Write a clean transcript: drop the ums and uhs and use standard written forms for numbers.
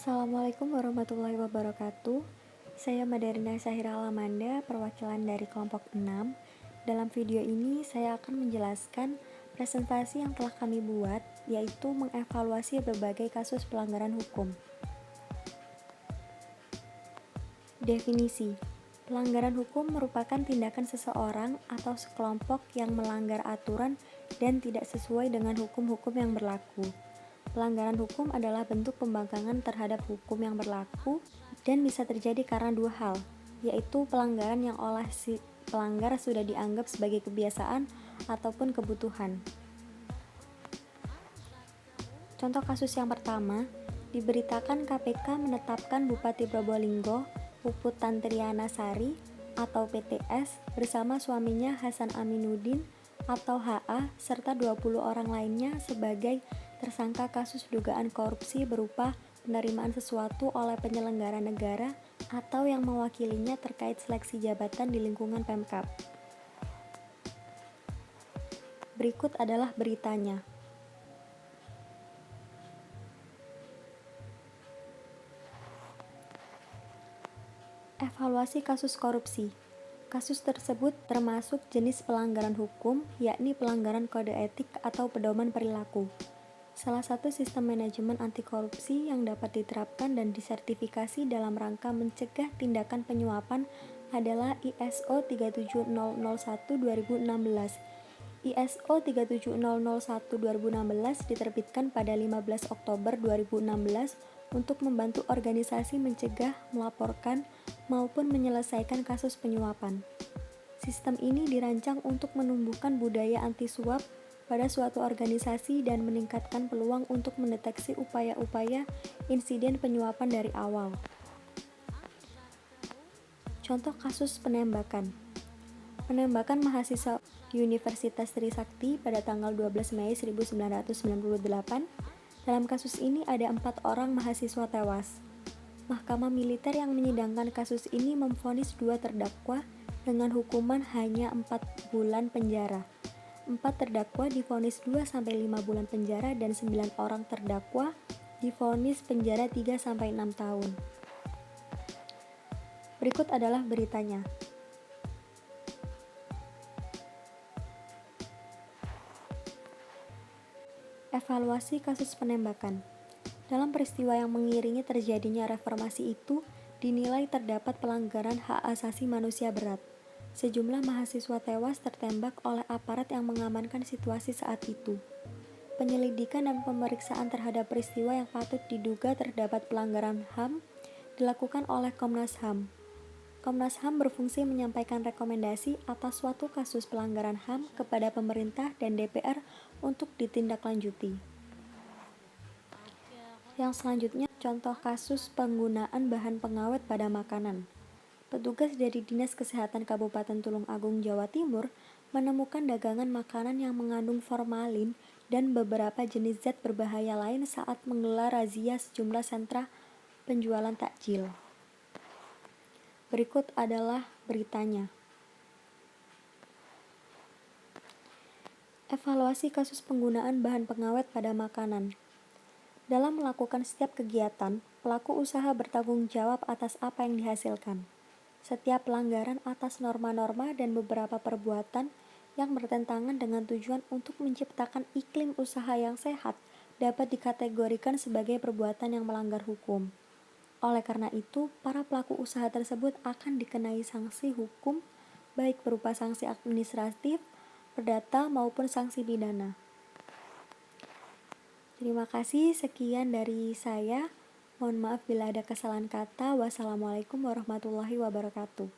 Assalamualaikum warahmatullahi wabarakatuh. Saya Madarina Syahira Alamanda, perwakilan dari kelompok 6. Dalam video ini saya akan menjelaskan presentasi yang telah kami buat, yaitu mengevaluasi berbagai kasus pelanggaran hukum. Definisi: pelanggaran hukum merupakan tindakan seseorang atau sekelompok yang melanggar aturan dan tidak sesuai dengan hukum-hukum yang berlaku. Pelanggaran hukum adalah bentuk pembangkangan terhadap hukum yang berlaku dan bisa terjadi karena dua hal, yaitu pelanggaran yang oleh si pelanggar sudah dianggap sebagai kebiasaan ataupun kebutuhan. Contoh kasus yang pertama, diberitakan KPK menetapkan Bupati Probolinggo, Puput Tantriana Sari atau PTS bersama suaminya Hasan Aminuddin atau HA serta 20 orang lainnya sebagai tersangka kasus dugaan korupsi berupa penerimaan sesuatu oleh penyelenggara negara atau yang mewakilinya terkait seleksi jabatan di lingkungan Pemkab. Berikut adalah beritanya. Evaluasi kasus korupsi. Kasus tersebut termasuk jenis pelanggaran hukum, yakni pelanggaran kode etik atau pedoman perilaku. Salah satu sistem manajemen anti korupsi yang dapat diterapkan dan disertifikasi dalam rangka mencegah tindakan penyuapan adalah ISO 37001/2016. ISO 37001/2016 diterbitkan pada 15 Oktober 2016 untuk membantu organisasi mencegah, melaporkan, maupun menyelesaikan kasus penyuapan. Sistem ini dirancang untuk menumbuhkan budaya anti suap pada suatu organisasi dan meningkatkan peluang untuk mendeteksi upaya-upaya insiden penyuapan dari awal. Contoh kasus penembakan. Penembakan mahasiswa Universitas Trisakti pada tanggal 12 Mei 1998. Dalam kasus ini ada 4 orang mahasiswa tewas. Mahkamah militer yang menyidangkan kasus ini memvonis 2 terdakwa dengan hukuman hanya 4 bulan penjara. 4 terdakwa divonis 2-5 bulan penjara dan 9 orang terdakwa divonis penjara 3-6 tahun. Berikut adalah beritanya. Evaluasi kasus penembakan. Dalam peristiwa yang mengiringi terjadinya reformasi itu, dinilai terdapat pelanggaran hak asasi manusia berat. Sejumlah mahasiswa tewas tertembak oleh aparat yang mengamankan situasi saat itu. Penyelidikan dan pemeriksaan terhadap peristiwa yang patut diduga terdapat pelanggaran HAM dilakukan oleh Komnas HAM. Komnas HAM berfungsi menyampaikan rekomendasi atas suatu kasus pelanggaran HAM kepada pemerintah dan DPR untuk ditindaklanjuti. Yang selanjutnya, contoh kasus penggunaan bahan pengawet pada makanan. Petugas dari Dinas Kesehatan Kabupaten Tulung Agung, Jawa Timur menemukan dagangan makanan yang mengandung formalin dan beberapa jenis zat berbahaya lain saat menggelar razia sejumlah sentra penjualan takjil. Berikut adalah beritanya. Evaluasi kasus penggunaan bahan pengawet pada makanan. Dalam melakukan setiap kegiatan, pelaku usaha bertanggung jawab atas apa yang dihasilkan. Setiap pelanggaran atas norma-norma dan beberapa perbuatan yang bertentangan dengan tujuan untuk menciptakan iklim usaha yang sehat dapat dikategorikan sebagai perbuatan yang melanggar hukum. Oleh karena itu, para pelaku usaha tersebut akan dikenai sanksi hukum, baik berupa sanksi administratif, perdata, maupun sanksi pidana. Terima kasih, sekian dari saya. Mohon maaf bila ada kesalahan kata. Wassalamualaikum warahmatullahi wabarakatuh.